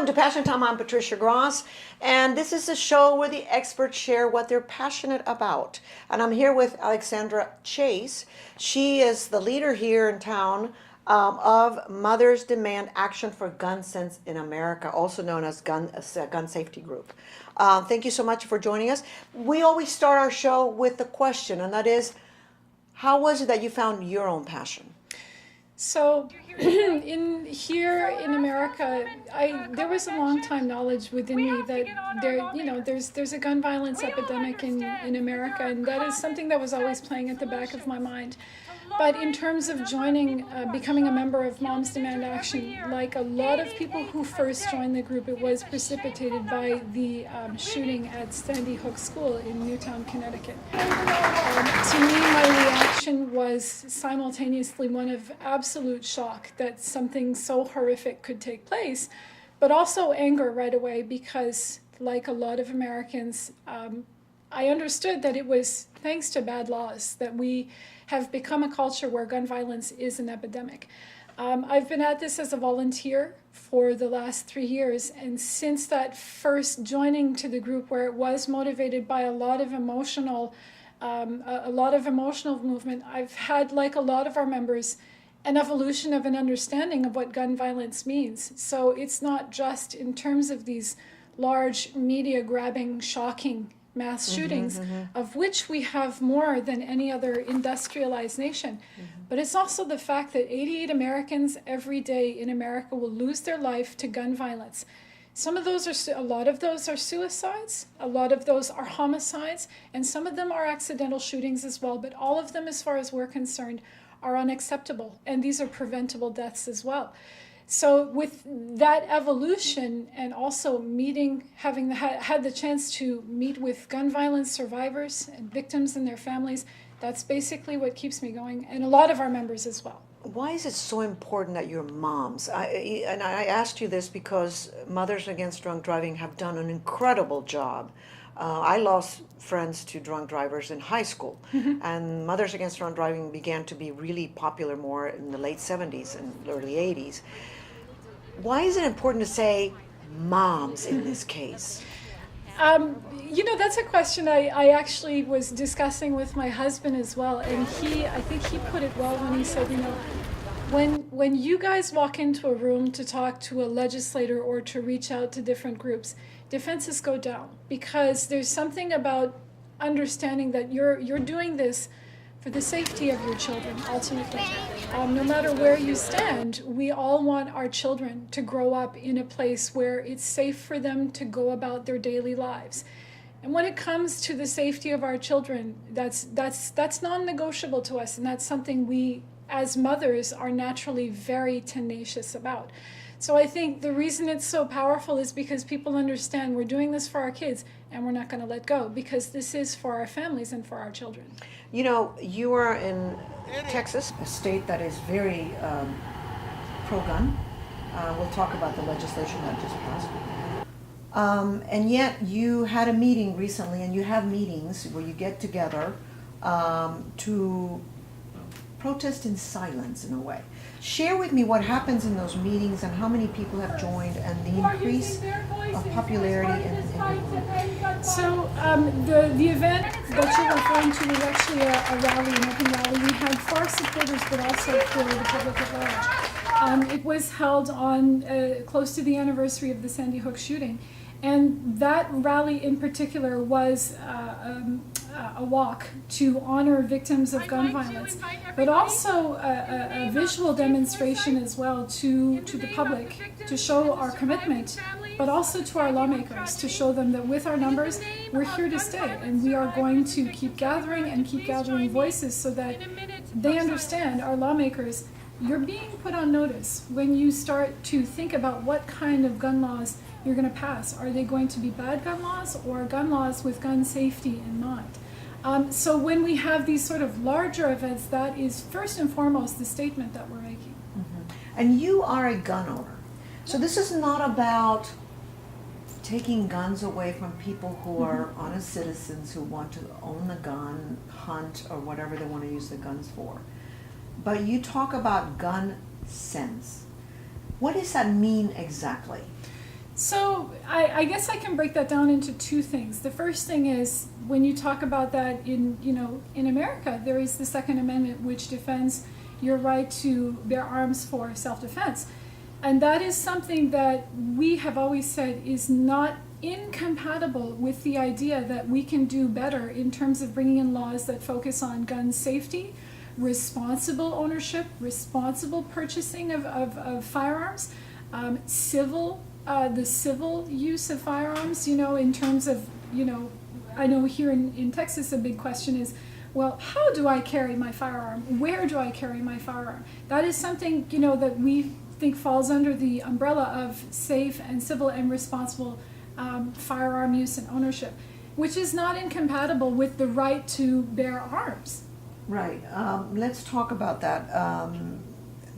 Welcome to Passion Time. I'm Patricia Gras, and this is a show where the experts share what they're passionate about. And I'm here with Alexandra Chasse. She is the leader here in town of Mothers Demand Action for Gun Sense in America, also known as Gun Safety Group. Thank you so much for joining us. We always start our show with the question, and that is, how was it that you found your own passion? So, here in America, there was a long time knowledge within me that there's a gun violence epidemic in America, and that is something that was always playing at the back of my mind. But in terms of becoming a member of Moms Demand Action, like a lot of people who first joined the group, it was precipitated by the shooting at Sandy Hook School in Newtown, Connecticut. To me, my reaction was simultaneously one of absolute shock that something so horrific could take place, but also anger right away because, like a lot of Americans, I understood that it was thanks to bad laws that we have become a culture where gun violence is an epidemic. I've been at this as a volunteer for the last 3 years, and since that first joining to the group, where it was motivated by a lot of emotional movement, I've had, like a lot of our members, an evolution of an understanding of what gun violence means. So it's not just in terms of these large media-grabbing, shocking mass shootings, of which we have more than any other industrialized nation. But it's also the fact that 88 Americans every day in America will lose their life to gun violence. A lot of those are suicides, a lot of those are homicides, and some of them are accidental shootings as well. But all of them, as far as we're concerned, are unacceptable, and these are preventable deaths as well. So with that evolution, and also having had the chance to meet with gun violence survivors and victims and their families, that's basically what keeps me going, and a lot of our members as well. Why is it so important that you're moms? I asked you this because Mothers Against Drunk Driving have done an incredible job. I lost friends to drunk drivers in high school, and Mothers Against Drunk Driving began to be really popular more in the late 70s and early 80s. Why is it important to say moms in this case? That's a question I actually was discussing with my husband as well, and I think he put it well when he said, when you guys walk into a room to talk to a legislator or to reach out to different groups, defenses go down, because there's something about understanding that you're doing this for the safety of your children, ultimately. No matter where you stand, we all want our children to grow up in a place where it's safe for them to go about their daily lives. And when it comes to the safety of our children, that's non-negotiable to us, and that's something we, as mothers, are naturally very tenacious about. So I think the reason it's so powerful is because people understand we're doing this for our kids, and we're not going to let go, because this is for our families and for our children. You are in Texas, a state that is very pro-gun. We'll talk about the legislation that just passed. And yet you had a meeting recently, and you have meetings where you get together to protest in silence, in a way. Share with me what happens in those meetings and how many people have joined and the increase of popularity in the So the event that you're referring to was actually a rally, an open rally. We had FAR supporters, but also for the public at large. It was held on close to the anniversary of the Sandy Hook shooting. And that rally in particular was a walk to honor victims of gun violence, but also a visual demonstration as well to the public, to show our commitment, but also to our lawmakers, to show them that with our numbers, we're here to stay, and we are going to keep gathering voices so that they understand, our lawmakers, you're being put on notice when you start to think about what kind of gun laws you're going to pass. Are they going to be bad gun laws or gun laws with gun safety in mind? So when we have these sort of larger events, that is first and foremost the statement that we're making. And you are a gun owner. So this is not about taking guns away from people who are honest citizens who want to own a gun, hunt, or whatever they want to use the guns for. But you talk about gun sense. What does that mean exactly? So I guess I can break that down into two things. The first thing is when you talk about that in America, there is the Second Amendment, which defends your right to bear arms for self-defense. And that is something that we have always said is not incompatible with the idea that we can do better in terms of bringing in laws that focus on gun safety, responsible ownership, responsible purchasing of firearms, the civil use of firearms, in terms of, I know here in Texas a big question is, well, how do I carry my firearm? Where do I carry my firearm? That is something, that we think falls under the umbrella of safe and civil and responsible firearm use and ownership, which is not incompatible with the right to bear arms. Right. Let's talk about that.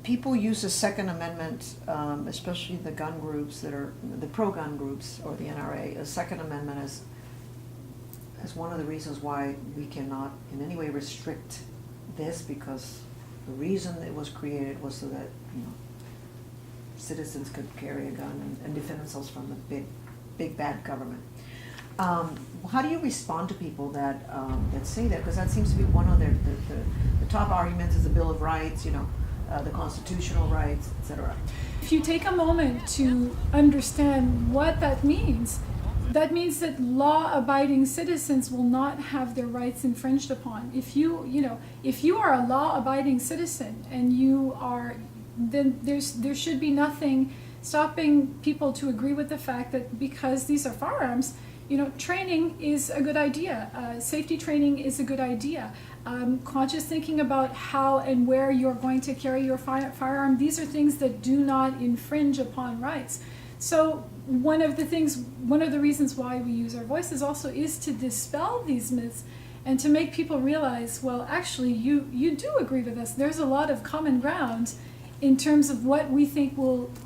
People use the Second Amendment, especially the gun groups that are the pro-gun groups or the NRA, a Second Amendment as one of the reasons why we cannot in any way restrict this, because the reason it was created was so that citizens could carry a gun and defend themselves from the big bad government. How do you respond to people that say that? Because that seems to be one of the top arguments is the Bill of Rights, the constitutional rights, etc. If you take a moment to understand what that means that law-abiding citizens will not have their rights infringed upon. If you are a law-abiding citizen and then there should be nothing stopping people to agree with the fact that because these are firearms, training is a good idea. Safety training is a good idea. Conscious thinking about how and where you're going to carry your firearm, these are things that do not infringe upon rights. So one of the reasons why we use our voices also is to dispel these myths and to make people realize, well, actually, you do agree with us. There's a lot of common ground in terms of what we think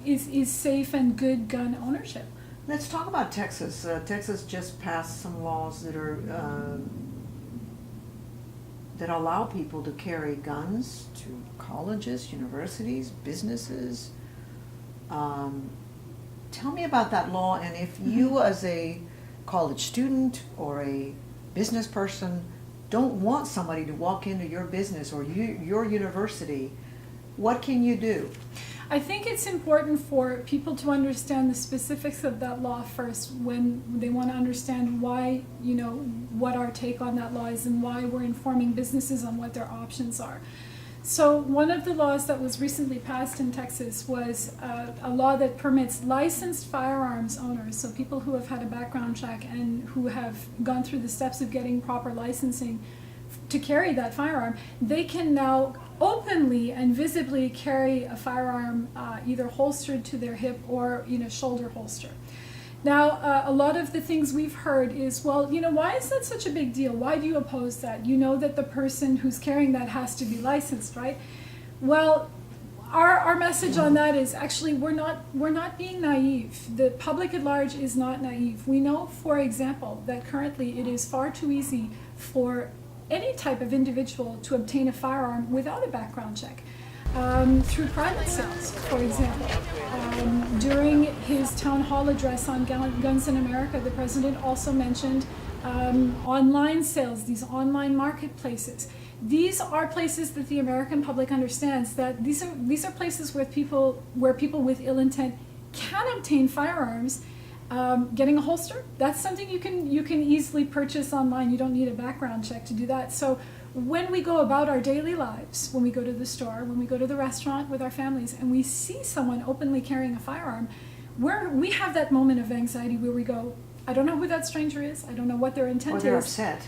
is safe and good gun ownership. Let's talk about Texas. Texas just passed some laws that allow people to carry guns to colleges, universities, businesses. Tell me about that law, and if you as a college student or a business person don't want somebody to walk into your business or your university, what can you do? I think it's important for people to understand the specifics of that law first when they want to understand why, what our take on that law is and why we're informing businesses on what their options are. So one of the laws that was recently passed in Texas was a law that permits licensed firearms owners, so people who have had a background check and who have gone through the steps of getting proper licensing to carry that firearm, they can now openly and visibly carry a firearm either holstered to their hip or shoulder holster. Now, a lot of the things we've heard is, well, why is that such a big deal? Why do you oppose that? You know that the person who's carrying that has to be licensed, right? Well, our message on that is actually we're not being naive. The public at large is not naive. We know, for example, that currently it is far too easy for any type of individual to obtain a firearm without a background check. Through private sales, for example. During his town hall address on Guns in America, the president also mentioned online sales, these online marketplaces. These are places that the American public understands that these are places where people with ill intent can obtain firearms. Getting a holster, that's something you can easily purchase online. You don't need a background check to do that. So when we go about our daily lives, when we go to the store, when we go to the restaurant with our families, and we see someone openly carrying a firearm, we have that moment of anxiety where we go, I don't know who that stranger is. I don't know what their intent is. Or they're upset.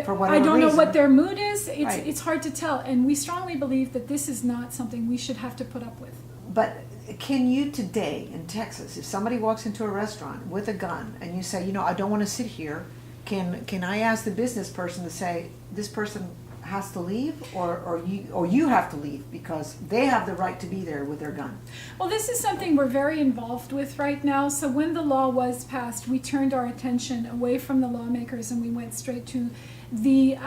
For whatever I don't reason. know what their mood is. Right. It's hard to tell. And we strongly believe that this is not something we should have to put up with. But can you today in Texas, if somebody walks into a restaurant with a gun and you say, I don't want to sit here, can I ask the business person to say, this person has to leave, or you have to leave because they have the right to be there with their gun? Well, this is something we're very involved with right now. So when the law was passed, we turned our attention away from the lawmakers and we went straight to the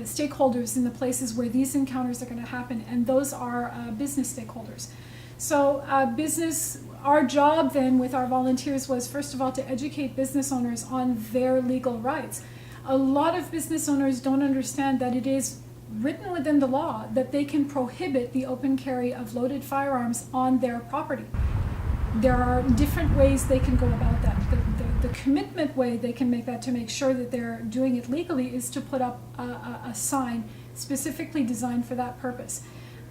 stakeholders in the places where these encounters are going to happen, and those are business stakeholders. So our job then with our volunteers was, first of all, to educate business owners on their legal rights. A lot of business owners don't understand that it is written within the law that they can prohibit the open carry of loaded firearms on their property. There are different ways they can go about that. The commitment way they can make that to make sure that they're doing it legally is to put up a sign specifically designed for that purpose.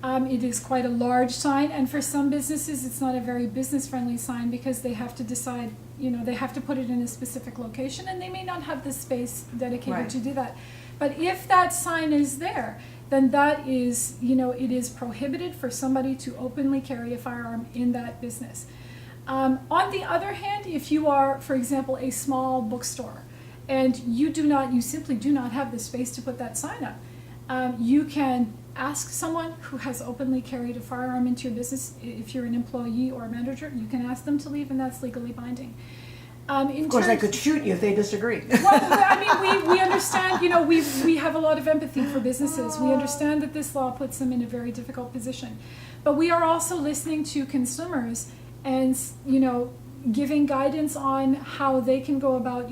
It is quite a large sign, and for some businesses it's not a very business-friendly sign because they have to decide, they have to put it in a specific location, and they may not have the space dedicated to do that. But if that sign is there, then that is, it is prohibited for somebody to openly carry a firearm in that business. On the other hand, if you are, for example, a small bookstore, and you simply do not have the space to put that sign up, you can ask someone who has openly carried a firearm into your business. If you're an employee or a manager, you can ask them to leave, and that's legally binding. Of course, I could shoot you if they disagree. Well, I mean, we understand, we have a lot of empathy for businesses. We understand that this law puts them in a very difficult position. But we are also listening to consumers and, giving guidance on how they can go about,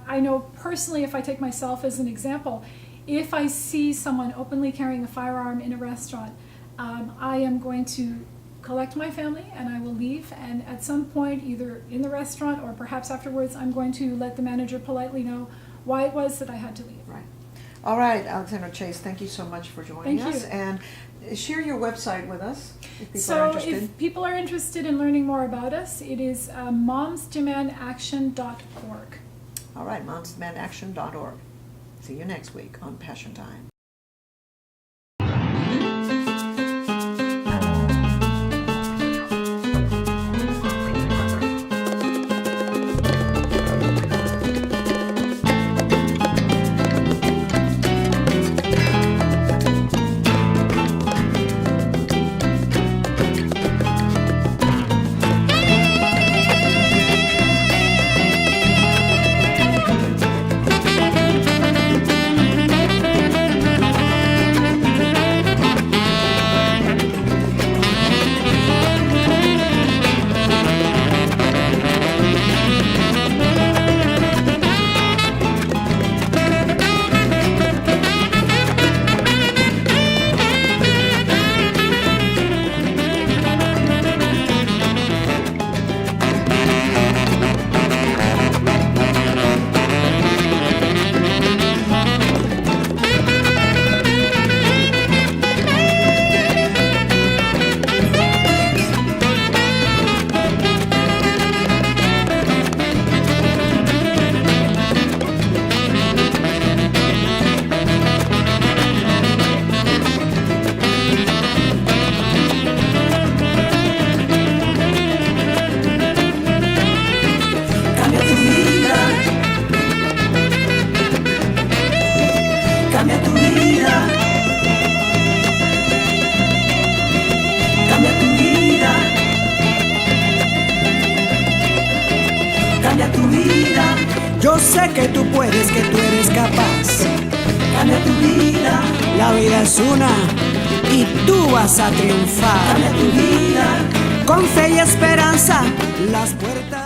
I know personally, if I take myself as an example, if I see someone openly carrying a firearm in a restaurant, I am going to collect my family and I will leave, and at some point, either in the restaurant or perhaps afterwards, I'm going to let the manager politely know why it was that I had to leave. Right. All right, Alexandra Chasse, thank you so much for joining us. And share your website with us if people are interested. So if people are interested in learning more about us, it is momsdemandaction.org. All right, momsdemandaction.org. See you next week on Passion Time. Yo sé que tú puedes, que tú eres capaz. Cambia tu vida. La vida es una y tú vas a triunfar. Cambia tu vida. Con fe y esperanza, las puertas